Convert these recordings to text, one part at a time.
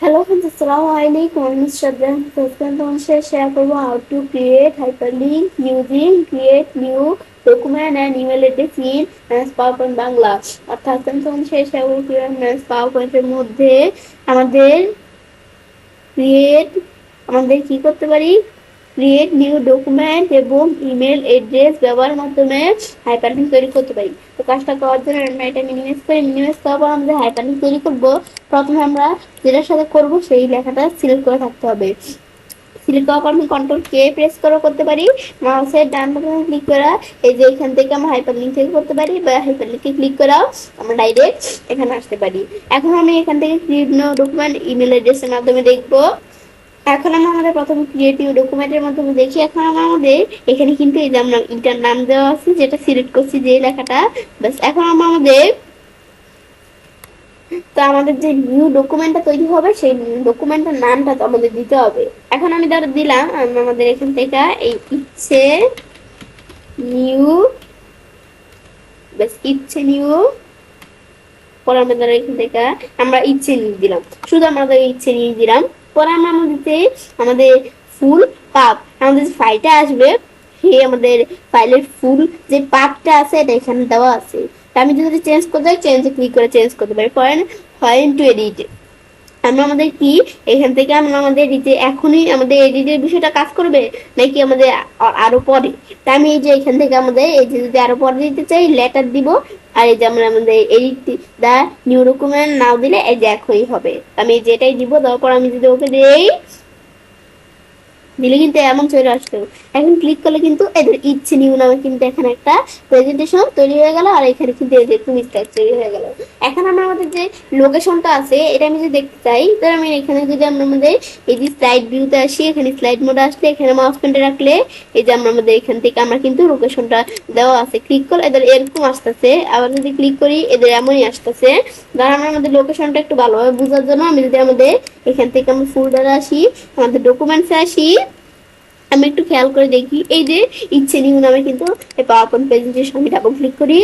Hello friends, Assalamualaikum. I'm Mr. Shadran. Today share করব how to create hyperlink using create new document and email address in MS PowerPoint Bangla. অর্থাৎ তোমাদের share করব কিভাবে MS PowerPoint এর মধ্যে আমাদের create আমাদের কি করতে পারি ক্রিয়েট নিউ ডকুমেন্ট এবং ইমেল অ্যাড্রেস ব্যবহারের মাধ্যমে হাইপারলিংক তৈরি করতে পারি। তো কাজটা করার জন্য আমরা এটা মিনিমাইজ করার পর আমাদের হাইপারলিংক তৈরি করব। প্রথমে আমরা যেটার সাথে করব সেই লেখাটা সিলেক্ট করে থাকতে হবে। সিলেক্ট করার পর আমি কন্ট্রোল কে প্রেস করে করতে পারি, মাউসের ডান বাটনে ক্লিক করা, এই যে এখান থেকে আমরা হাইপারলিংক থেকে করতে পারি বা হাইপারলিংকে ক্লিক করাও আমরা ডাইরেক্ট এখানে আসতে পারি। এখন আমি এখান থেকে ক্রিয়েট নিউ ডকুমেন্ট ইমেল অ্যাড্রেসের মাধ্যমে দেখবো। এখন আমরা আমাদের প্রথম ক্রিয়েটিভ ডকুমেন্টের মাধ্যমে দেখি। এখন আমরা আমাদের এখানে কিন্তু এই যে আমরা ইন্টার নাম দেওয়া আছে, যেটা সিলেক্ট করছি যে লেখাটা, বাস এখন আমরা আমাদের আমাদের যে নিউ ডকুমেন্টটা তৈরি হবে সেই ডকুমেন্টের নামটা তো আমাদের দিতে হবে। এখন আমি ধরো দিলাম আমাদের এখান থেকে এই ইচ্ছে নিউ, বাস ইচ্ছে নিউ, পরে আমরা ধরো এখান থেকে আমরা ইচ্ছে নিয়ে দিলাম, শুধু আমাদের ইচ্ছে নিয়ে দিলাম। পরে আমরা আমাদের ফুল পাপ আমাদের যে ফাইলটা আসবে সেই আমাদের ফাইলের ফুল যে পাপটা আছে এটা এখানে দেওয়া আছে। আমি যদি চেঞ্জ করতে চাই চেঞ্জে ক্লিক করে চেঞ্জ করতে পারি। ফরেন টু এডিট আমরা আমাদের কি এখান থেকে আমরা আমাদের যে এখনই আমাদের এডিটের বিষয়টা কাজ করবে নাকি আমাদের আরো পরে। তা আমি এই যে এখান থেকে আমাদের এই যে যদি আরো পরে দিতে চাই লেটার দিব, আর এই যে আমরা আমাদের এডিট দা নিউ ডকুমেন্ট নাও দিলে এই যে এখনই হবে। আমি যেটাই দিব দেওয়ার পর আমি যদি ওকে দিই দিলে কিন্তু এমন চলে আসলো। এখন ক্লিক করলে কিন্তু এদের ইচ্ছে নিউ নামে কিন্তু এখানে একটা প্রেজেন্টেশন তৈরি হয়ে গেল, আর এখানে কিন্তু এদের তুমি স্টাইল তৈরি হয়ে গেল। এখন আমরা আমাদের যে লোকেশনটা আছে এটা আমি যদি দেখতে চাই, তাহলে আমি এখানে যদি আমরা আমাদের এই যে স্লাইড ভিউতে আসি, এখানে স্লাইড মোডে আসলে এখানে মাউস পয়েন্টার রাখলে এই যে আমরা আমাদের এখান থেকে আমরা কিন্তু লোকেশনটা দেওয়া আছে। ক্লিক করলে এদের এরকম আসতেছে, আবার যদি ক্লিক করি এদের এমনই আসতেছে। ধর আমরা আমাদের লোকেশনটা একটু ভালোভাবে বোঝার জন্য আমি যদি আমাদের এখান থেকে আমরা ফোল্ডারে আসি, আমাদের ডকুমেন্টসে আসি, আমি একটু খেয়াল করে দেখি এই যে ইচ্ছে নিউ নামে কিন্তু এই পাওয়ারপয়েন্ট প্রেজেন্টেশন আমি ডাবল ক্লিক করি,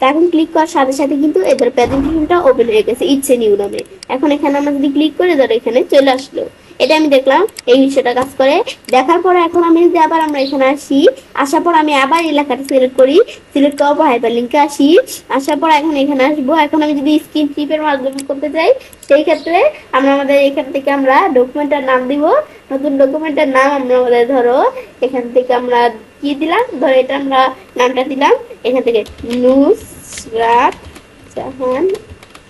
এখন ক্লিক করার সাথে সাথে কিন্তু এদের প্রেজেন্টেশনটা ওপেন হয়ে গেছে ইচ্ছে নিউ নামে। এখন এখানে আমরা যদি ক্লিক করে ধরো এখানে চলে আসলো, এটা আমি দেখলাম এই বিষয়টা কাজ করে। দেখার পরে এখন আমি যদি আবার আমরা এখানে আসি, আসার পর আমি আবার এলাকাটা সিলেক্ট করি, সিলেক্ট করার পর হাইপারলিংকে আসি, আসার পর এখন এখানে আসবো। এখন আমি যদি স্ক্রিন টিপের মাধ্যমে করতে চাই সেই ক্ষেত্রে আমরা আমাদের এখান থেকে আমরা ডকুমেন্টের নাম দিব, নতুন ডকুমেন্টের নাম আমরা আমাদের ধরো এখান থেকে আমরা কি দিলাম, ধরো এটা আমরা নামটা দিলাম এখান থেকে নুসরাত জাহান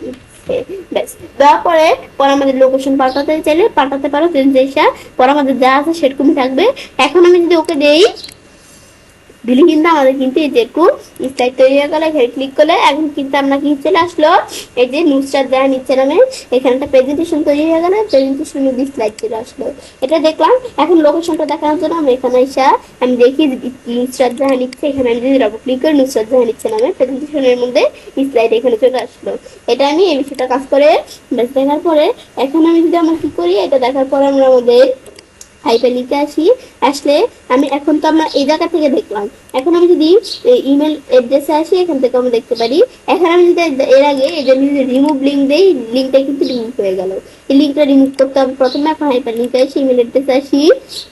ইচ্ছে, ব্যাস দেওয়ার পরে আমাদের লোকেশন পাল্টাতে চাইলে পাল্টাতে পারো, পরে আমাদের যা আছে সেরকমই থাকবে। এখন আমি যদি ওকে দেই দিলে কিন্তু আমাদের কিন্তু এই যে একটু স্লাইড তৈরি হয়ে গেল। এখানে ক্লিক করলে এখন কিন্তু আমরা কি চলে আসলো এই যে নুসরাত জাহান ইচ্ছে নামে এখানে একটা প্রেজেন্টেশন তৈরি হয়ে গেল, প্রেজেন্টেশন মধ্যে স্লাইড চলে আসলো। এটা দেখলাম। এখন লোকেশনটা দেখানোর জন্য আমরা এখানে এসে আমি দেখি নুসরাত জাহান ইচ্ছে, এখানে আমি যদি ডাবল ক্লিক করি নুসরাত জাহান ইচ্ছে নামে প্রেজেন্টেশনের মধ্যে স্লাইড এখানে চলে আসলো। এটা আমি এই বিষয়টা কাজ করে বেশ দেখার পরে এখন আমি যদি আমরা কি করি, এটা দেখার পরে আমরা আমাদের হাইপারলিংকে আসি, আসলে আমি এখন তো আমরা এই জায়গা থেকে দেখলাম। এখন আমি যদি ইমেল অ্যাড্রেসে আসি এখান থেকে আমরা দেখতে পারি। এখন আমি যদি এর আগে এই জন্য যদি রিমুভ লিঙ্ক দেই লিঙ্কটা কিন্তু রিমুভ হয়ে গেল। এই লিঙ্কটা রিমুভ করতে হবে প্রথমে। এখন হাইপারলিংকে আসি, ইমেল অ্যাড্রেসে আসি,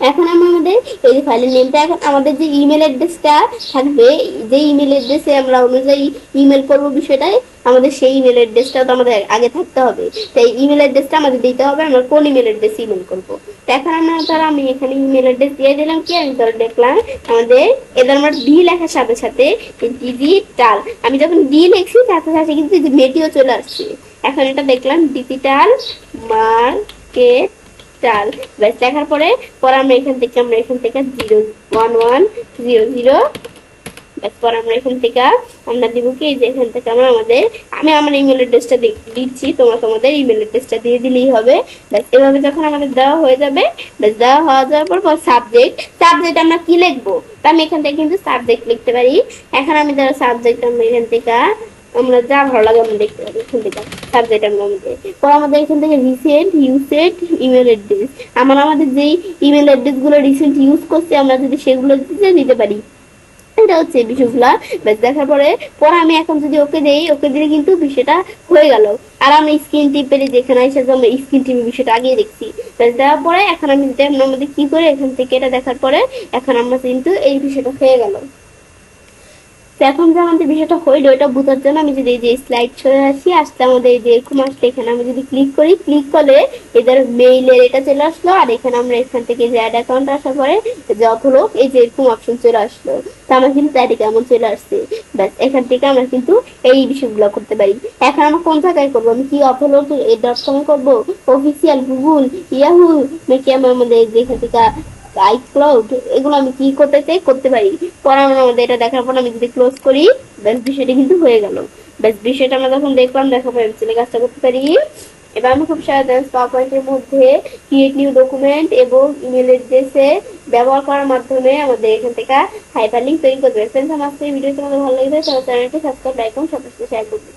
এখন আমরা আমাদের এই যে ফাইলের নেমটা, এখন আমাদের যে ইমেল অ্যাড্রেসটা থাকবে যে ইমেল অ্যাড্রেসে আমরা অনুযায়ী ইমেল করবো বিষয়টাই আমাদের সেই ইমেল অ্যাড্রেসটা তো আমাদের আগে থাকতে হবে। তাই ইমেল অ্যাড্রেসটা আমাদের দিতে হবে আমরা কোন ইমেল অ্যাড্রেসে ইমেল করবো। এখন আমরা ধর আমি এখানে ইমেল অ্যাড্রেস দিয়ে দিলাম কি, আমি ধর দেখলাম আমাদের এদের আমরা ডি লেখার সাথে সাথে ডিজিটাল, আমি যখন ডি লিখছি সাথে সাথে কিন্তু মেটিও চলে আসছে। এখন এটা দেখলাম ডিজিটাল মার্কেট চাল, ব্যাস দেখার পরে আমরা এখান থেকে 01100, তারপর আমরা এখান থেকে আমরা দিব কি যে এখান থেকে আমরা আমি আমার ইমেল অ্যাড্রেসটা দিচ্ছি, তোমরা তোমাদের ইমেল অ্যাড্রেসটা দিয়ে দিলেই হবে। ব্যাস এভাবে যখন আমাদের দেওয়া হয়ে যাবে, ব্যাস দেওয়া হয়ে যাওয়ার পর সাবজেক্ট আমরা কি লিখবো, তা আমি এখান থেকে কিন্তু সাবজেক্ট লিখতে পারি। এখন আমি ধরো সাবজেক্ট আমরা এখান থেকে আমরা যা ভালো লাগে আমরা দেখতে পারি এখান থেকে সাবজেক্ট আমরা আমাদের এখান থেকে রিসেন্ট ইউজড ইমেল অ্যাড্রেস, আমাদের যেই ইমেল অ্যাড্রেস গুলো রিসেন্ট ইউজ করছি আমরা যদি সেগুলো দিতে পারি। এটা হচ্ছে এই বিষয়গুলা। ব্যাস দেখার পরে পরে আমি এখন যদি ওকে দেই, ওকে দিলে কিন্তু বিষয়টা হয়ে গেল। আর আমি স্ক্রিন টিপে যেখানে এসে আমরা স্ক্রিন টিপে বিষয়টা আগে দেখছি। ব্যাস দেওয়ার পরে এখন আমি যদি এখন আমাদের কি করে এখান থেকে এটা দেখার পরে এখন আমরা কিন্তু এই বিষয়টা হয়ে গেল। তো এখন যে আমাদের বিষয়টা হইলো এটা বোঝার জন্য আমি যদি এই যে স্লাইড চলে আসি, আসতে আমাদের এই যে এরকম আসলে এখানে আমি যদি ক্লিক করি, ক্লিক করলে এদের মেইলের এটা চলে আসলো। আর এখানে আমরা এখান থেকে যে অ্যাড অ্যাকাউন্ট আসার পরে যত লোক এই যে এরকম অপশন চলে আসলো। তো আমার কিন্তু চারিদিকে কেমন চলে আসছে। ব্যাস এখান থেকে আমরা কিন্তু এই বিষয়গুলো করতে পারি। এখন আমরা কোন জায়গায় করবো, আমি কি আপলোড এই .com করবো, অফিসিয়াল গুগল, ইয়াহু, নাকি আমি আমাদের যেখান থেকে আইক্লাউড, এগুলো আমি কি করতে চাই করতে পারি। পরে আমরা আমাদের এটা দেখার পর আমি যদি ক্লোজ করি, ব্যাস বিষয়টা কিন্তু হয়ে গেল। ব্যাস বিষয়টা আমরা যখন দেখলাম, দেখার পর আমি চলে কাজটা করতে পারি। এবার আমি খুব সহজে পাওয়ার পয়েন্টের মধ্যে ক্রিয়েট নিউ ডকুমেন্ট এবং ইমেল এড্রেসে ব্যবহার করার মাধ্যমে আমাদের এখান থেকে হাইপারলিংক তৈরি করতে পারি। ফ্রেন্ডস, আমার আজকের ভিডিও তোমাদের ভালো লেগেছে তাহলে চ্যানেলটি সাবস্ক্রাইব, লাইক এবং সবার সাথে শেয়ার করবে।